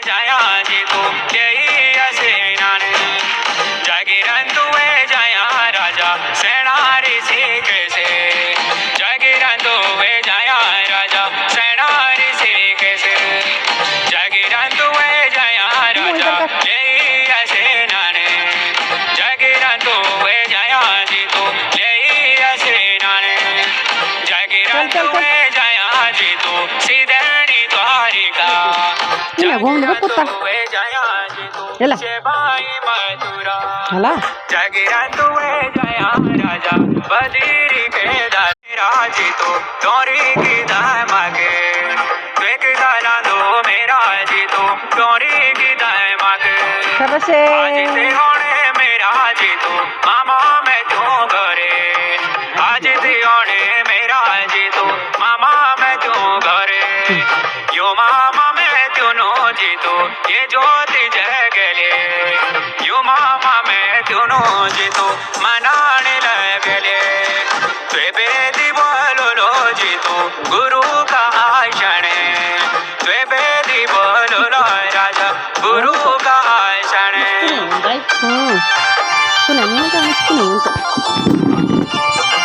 जाया जी तू यही हसीनान जागीरन तुए जाया राजा सेनारी सीख से जागीरन तुए जाया राजा सेनारी सीख से जागीरन तुए जाया राजा यही हसीनान जागीरन तुए जाया जी तू यही हसीनान जागीरन तुए जाया जी तू सीधेनी द्वारिका जागीरन तुए जाया जी तू सेबाई मथुरा जागीरन तुए जाया राजा बदरी के राजी तो तोरी की दाय मागे देख दाना दो मेरा जी तो तोरी की दाय मागे आज ते होने मेरा जी तो मामा मैं क्यों घरे आज ते होने मेरा जी तो मामा मैं क्यों घरे यो मामा मैं क्यों नो जी तो ये ज्योति जगले यो मामा मैं क्यों नो जी तो मनाने लगले त्वे बेदी बोलो लो जी तो गुरु का आषण त्वे बेदी बोलो लो राजा गुरु का आषण Sunan mo ka, sunan ka.